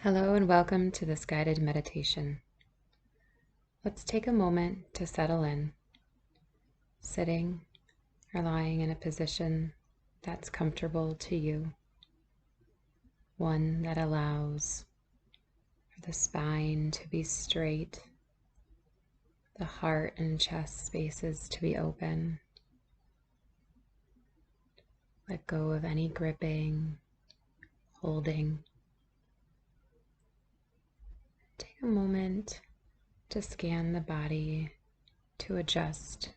Hello and welcome to this guided meditation. Let's take a moment to settle in, sitting or lying in a position that's comfortable to you, one that allows for the spine to be straight, the heart and chest spaces to be open. Let go of any gripping, holding. Take a moment to scan the body to adjust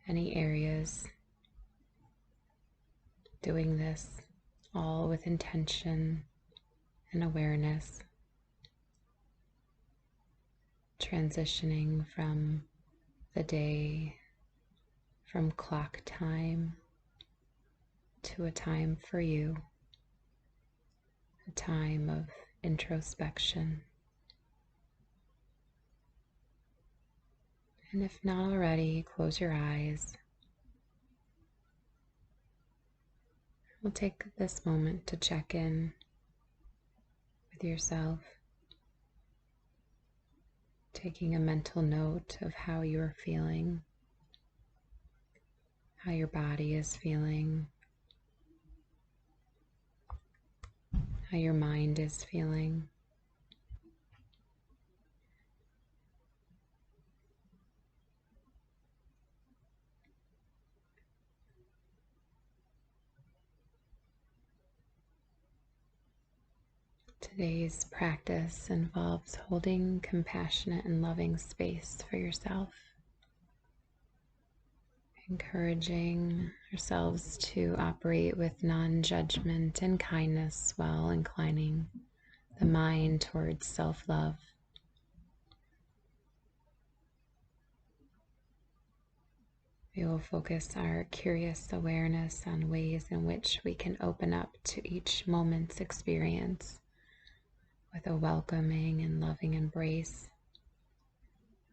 any areas. Doing this all with intention and awareness. Transitioning from the day, from clock time to a time for you, a time of introspection. And if not already, close your eyes. We'll take this moment to check in with yourself, taking a mental note of how you're feeling, how your body is feeling, how your mind is feeling. Today's practice involves holding compassionate and loving space for yourself, encouraging ourselves to operate with non-judgment and kindness while inclining the mind towards self-love. We will focus our curious awareness on ways in which we can open up to each moment's experience with a welcoming and loving embrace,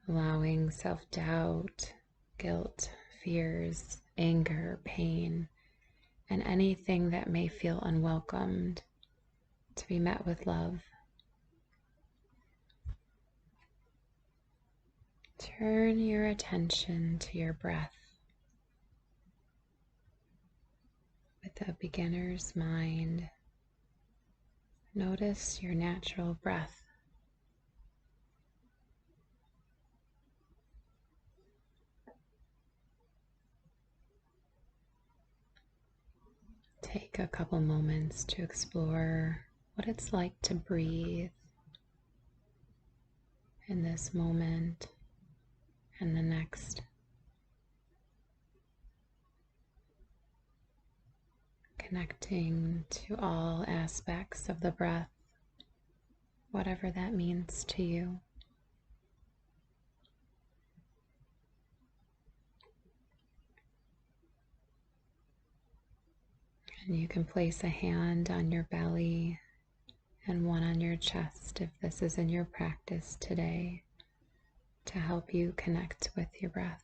allowing self-doubt, guilt, fears, anger, pain, and anything that may feel unwelcomed to be met with love. Turn your attention to your breath with a beginner's mind. Notice your natural breath. Take a couple moments to explore what it's like to breathe in this moment and the next. Connecting to all aspects of the breath, whatever that means to you. And you can place a hand on your belly and one on your chest if this is in your practice today to help you connect with your breath.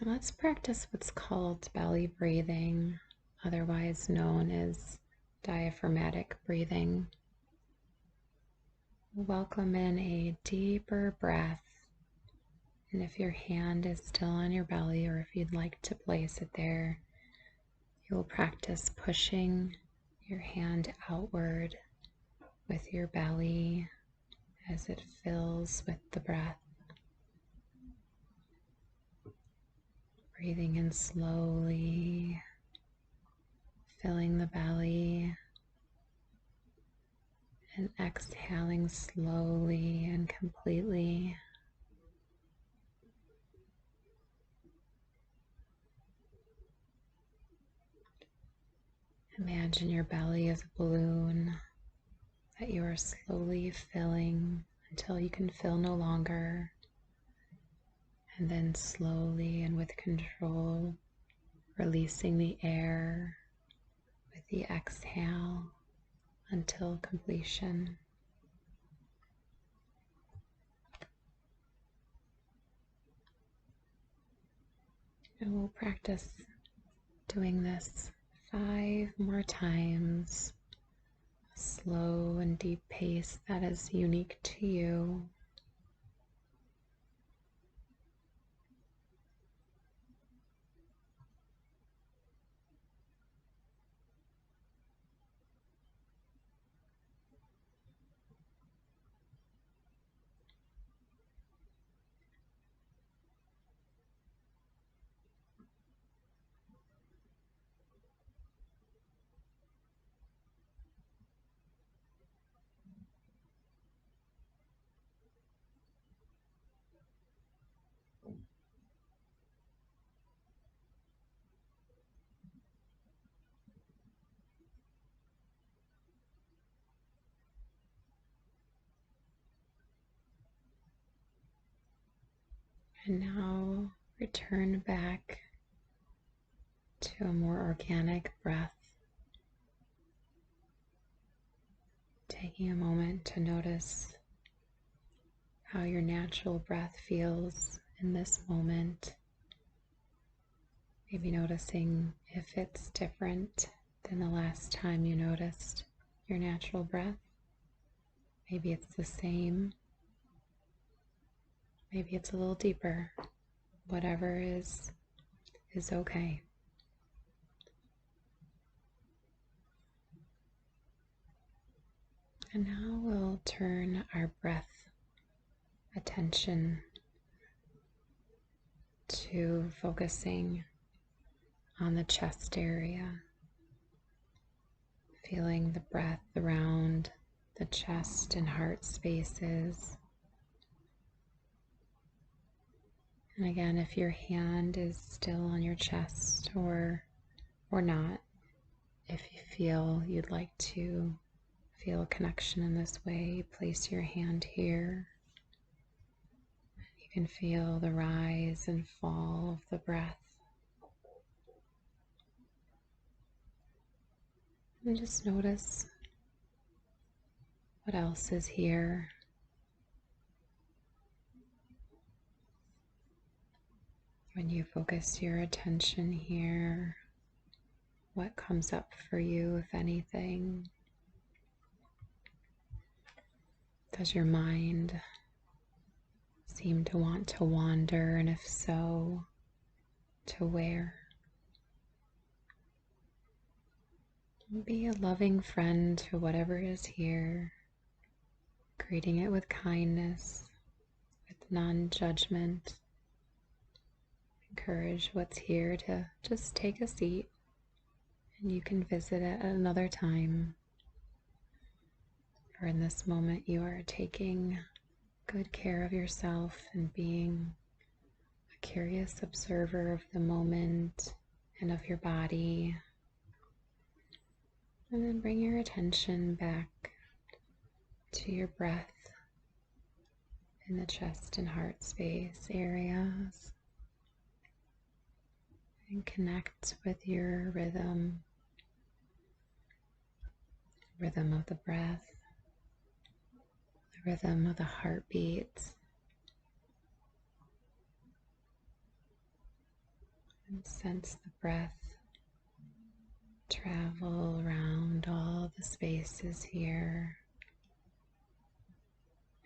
Let's practice what's called belly breathing, otherwise known as diaphragmatic breathing. Welcome in a deeper breath, and if your hand is still on your belly or if you'd like to place it there, you will practice pushing your hand outward with your belly as it fills with the breath. Breathing in slowly, filling the belly, and exhaling slowly and completely. Imagine your belly as a balloon that you are slowly filling until you can fill no longer, and then slowly and with control releasing the air with the exhale until completion. And we'll practice doing this 5 more times, a slow and deep pace that is unique to you. And now return back to a more organic breath, taking a moment to notice how your natural breath feels in this moment. Maybe noticing if it's different than the last time you noticed your natural breath. Maybe it's the same. Maybe it's a little deeper. Whatever is okay. And now we'll turn our breath attention to focusing on the chest area, feeling the breath around the chest and heart spaces. And again, if your hand is still on your chest or not, if you feel you'd like to feel a connection in this way, place your hand here. You can feel the rise and fall of the breath. And just notice what else is here. When you focus your attention here, what comes up for you, if anything? Does your mind seem to want to wander, and if so, to where? Be a loving friend to whatever is here, greeting it with kindness, with non-judgment. Encourage what's here to just take a seat, and you can visit it at another time. For in this moment, you are taking good care of yourself and being a curious observer of the moment and of your body. And then bring your attention back to your breath in the chest and heart space areas. And connect with your rhythm of the breath, the rhythm of the heartbeat. And sense the breath travel around all the spaces here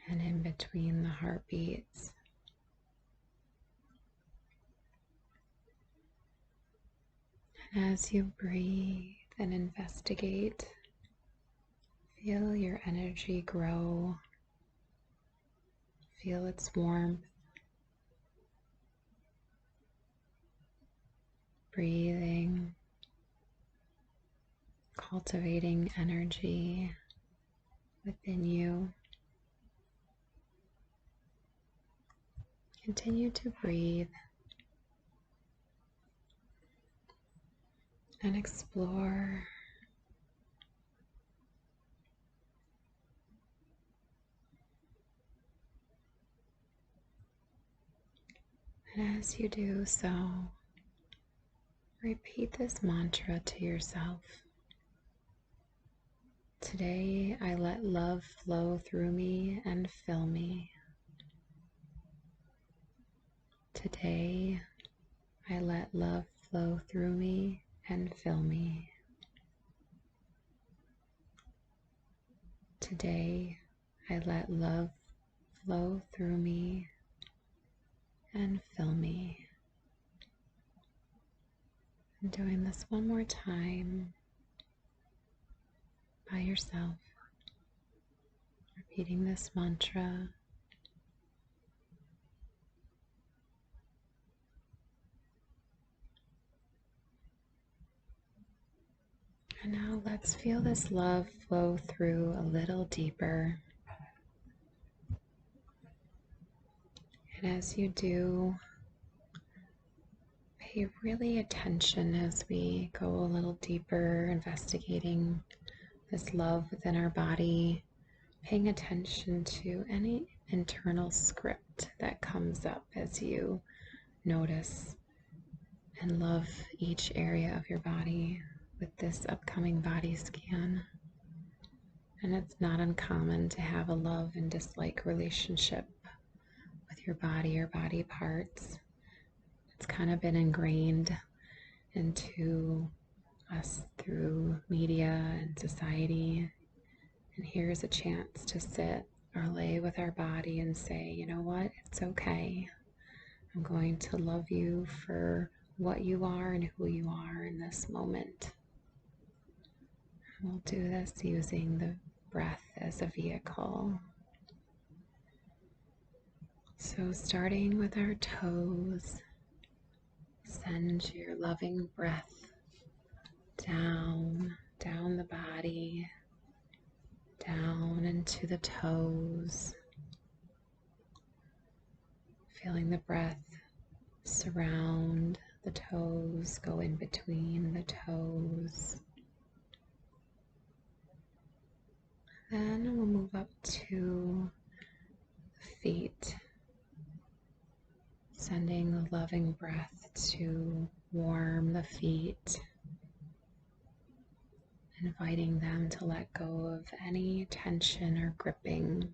and in between the heartbeats. And as you breathe and investigate, feel your energy grow, feel its warmth. Breathing, cultivating energy within you. Continue to breathe and explore. And as you do so, repeat this mantra to yourself. Today, I let love flow through me and fill me. Today, I let love flow through me and fill me. Today, I let love flow through me and fill me. And doing this one more time by yourself, repeating this mantra. And now let's feel this love flow through a little deeper. And as you do, pay really attention as we go a little deeper, investigating this love within our body, paying attention to any internal script that comes up as you notice and love each area of your body with this upcoming body scan. And it's not uncommon to have a love and dislike relationship with your body or body parts. It's kind of been ingrained into us through media and society. And here's a chance to sit or lay with our body and say, you know what, it's okay. I'm going to love you for what you are and who you are in this moment. We'll do this using the breath as a vehicle. So starting with our toes, send your loving breath down the body, down into the toes, feeling the breath surround the toes, go in between the toes. Then we'll move up to the feet, sending the loving breath to warm the feet, inviting them to let go of any tension or gripping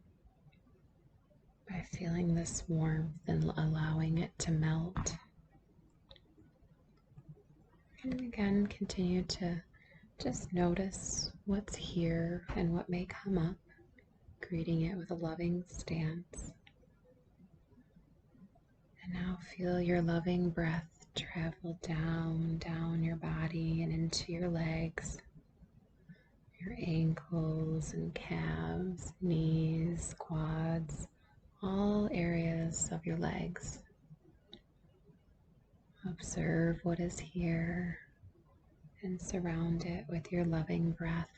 by feeling this warmth and allowing it to melt. And again, continue to just notice what's here and what may come up, greeting it with a loving stance. And now feel your loving breath travel down your body and into your legs, your ankles and calves, knees, quads, all areas of your legs. Observe what is here and surround it with your loving breath.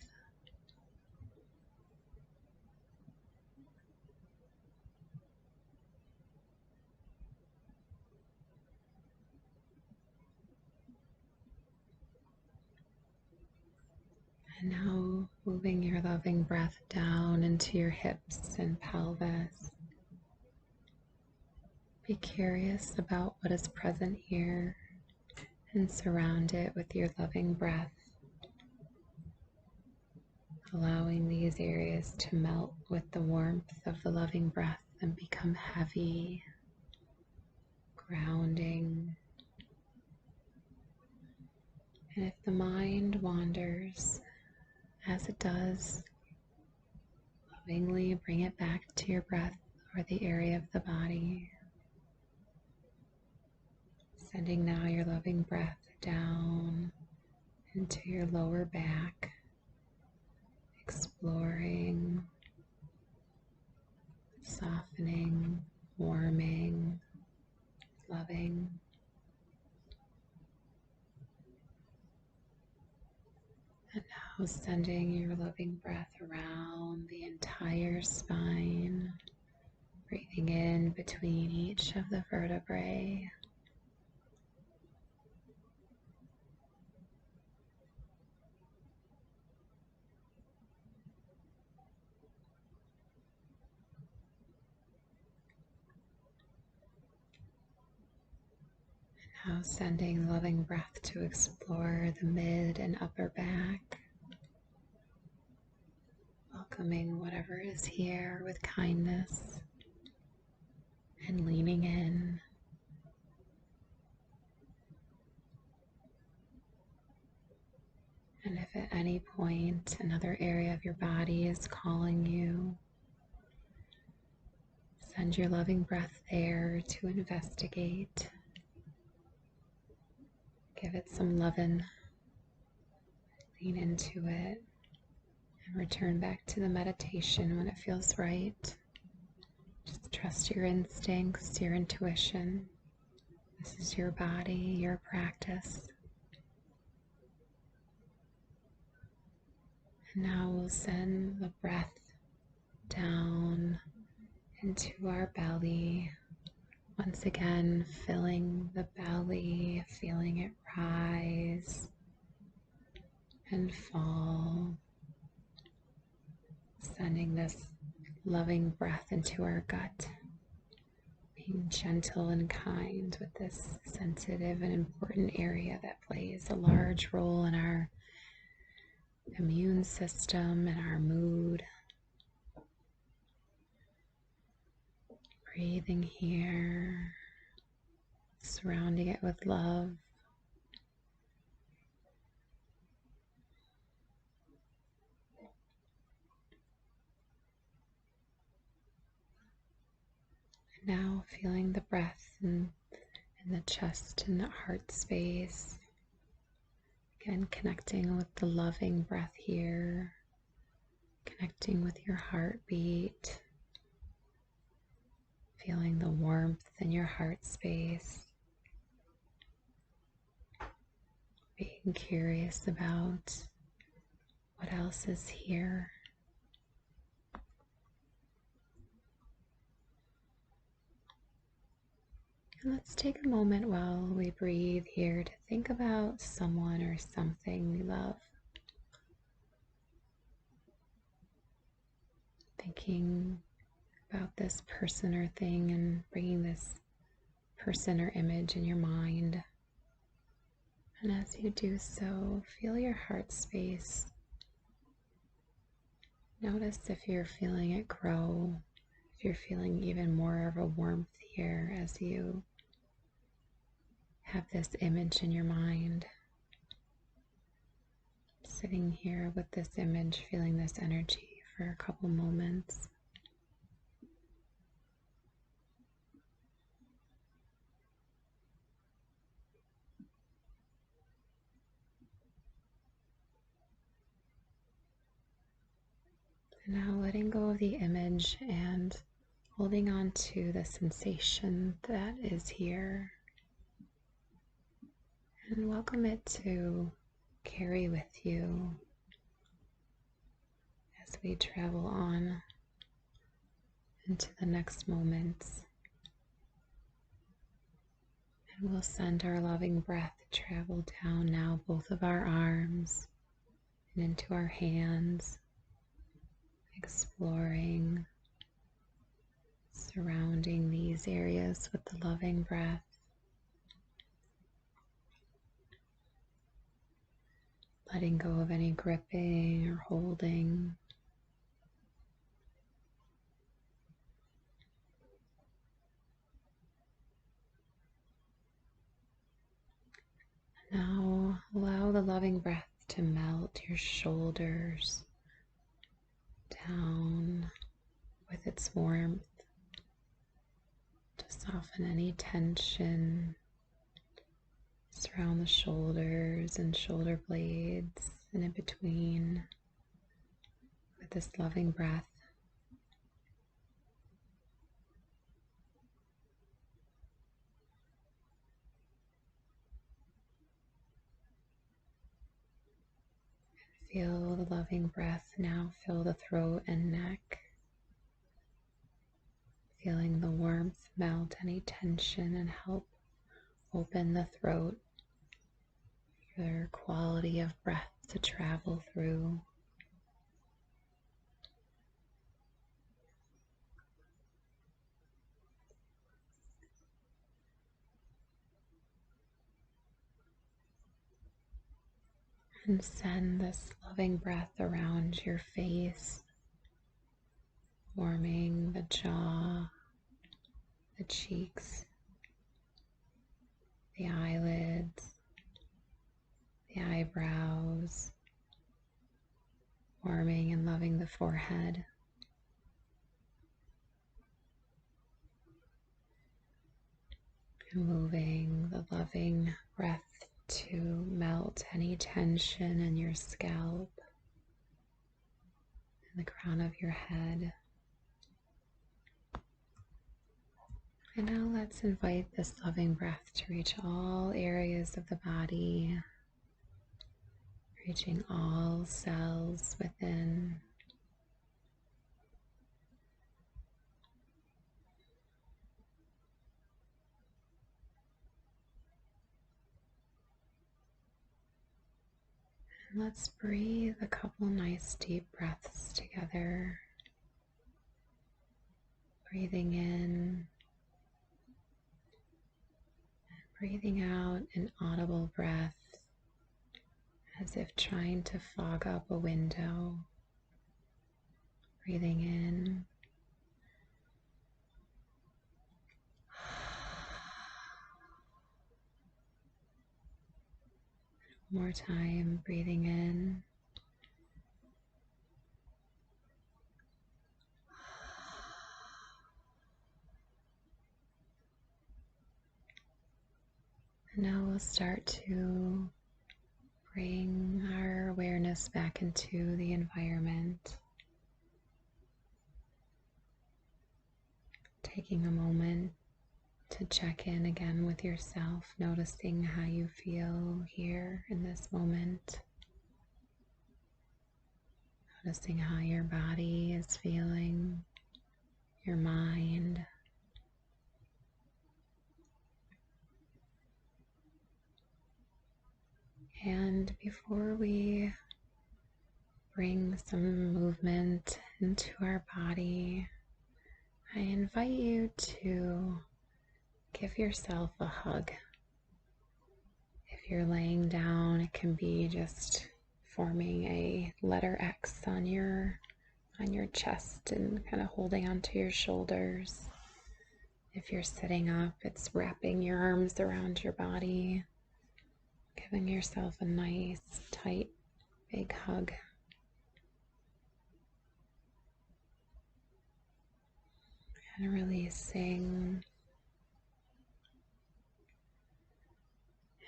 And now moving your loving breath down into your hips and pelvis. Be curious about what is present here and surround it with your loving breath, allowing these areas to melt with the warmth of the loving breath and become heavy, grounding. And if the mind wanders, as it does, lovingly bring it back to your breath or the area of the body. Sending now your loving breath down into your lower back, exploring, softening, warming, loving. And now sending your loving breath around the entire spine, breathing in between each of the vertebrae. Now sending loving breath to explore the mid and upper back, welcoming whatever is here with kindness and leaning in. And if at any point another area of your body is calling you, send your loving breath there to investigate. Give it some lovin', lean into it, and return back to the meditation when it feels right. Just trust your instincts, your intuition. This is your body, your practice. And now we'll send the breath down into our belly. Once again, filling the belly, feeling it rise and fall. Sending this loving breath into our gut. Being gentle and kind with this sensitive and important area that plays a large role in our immune system and our mood. Breathing here, surrounding it with love. Now feeling the breath in the chest and the heart space. Again, connecting with the loving breath here, connecting with your heartbeat, feeling the warmth in your heart space, being curious about what else is here. And let's take a moment while we breathe here to think about someone or something we love. Thinking about this person or thing and bringing this person or image in your mind. And as you do so, feel your heart space. Notice if you're feeling it grow, if you're feeling even more of a warmth here as you have this image in your mind. Sitting here with this image, feeling this energy for a couple moments. And now letting go of the image and holding on to the sensation that is here. And welcome it to carry with you as we travel on into the next moments. And we'll send our loving breath to travel down now both of our arms and into our hands, exploring, surrounding these areas with the loving breath. Letting go of any gripping or holding. Now allow the loving breath to melt your shoulders down with its warmth, to soften any tension. Surround the shoulders and shoulder blades and in between with this loving breath. Feel the loving breath now fill the throat and neck. Feeling the warmth melt any tension and help open the throat for quality of breath to travel through. And send this loving breath around your face, warming the jaw, the cheeks, the eyelids, the eyebrows, warming and loving the forehead. And moving the loving breath to melt any tension in your scalp and the crown of your head. And now let's invite this loving breath to reach all areas of the body, reaching all cells within. And let's breathe a couple nice deep breaths together. Breathing in, breathing out an audible breath as if trying to fog up a window. Breathing in. One more time, breathing in. And now we'll start to bring our awareness back into the environment. Taking a moment to check in again with yourself, noticing how you feel here in this moment. Noticing how your body is feeling, your mind. And before we bring some movement into our body, I invite you to give yourself a hug. If you're laying down, it can be just forming a letter X on your chest and kind of holding onto your shoulders. If you're sitting up, it's wrapping your arms around your body, giving yourself a nice, tight, big hug. And releasing.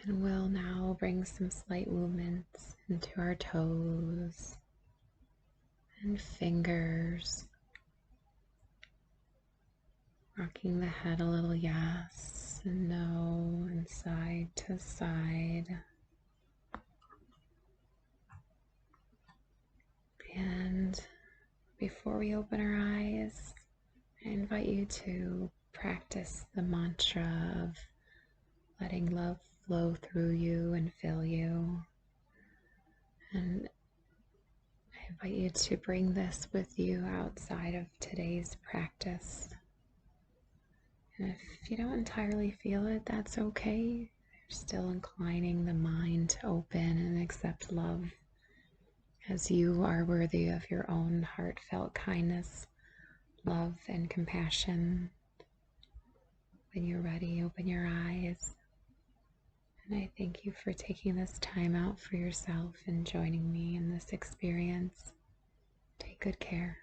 And we'll now bring some slight movements into our toes and fingers. Rocking the head a little yes and no and side to side. And before we open our eyes, I invite you to practice the mantra of letting love flow through you and fill you. And I invite you to bring this with you outside of today's practice. And if you don't entirely feel it, that's okay. You're still inclining the mind to open and accept love, as you are worthy of your own heartfelt kindness, love, and compassion. When you're ready, open your eyes. And I thank you for taking this time out for yourself and joining me in this experience. Take good care.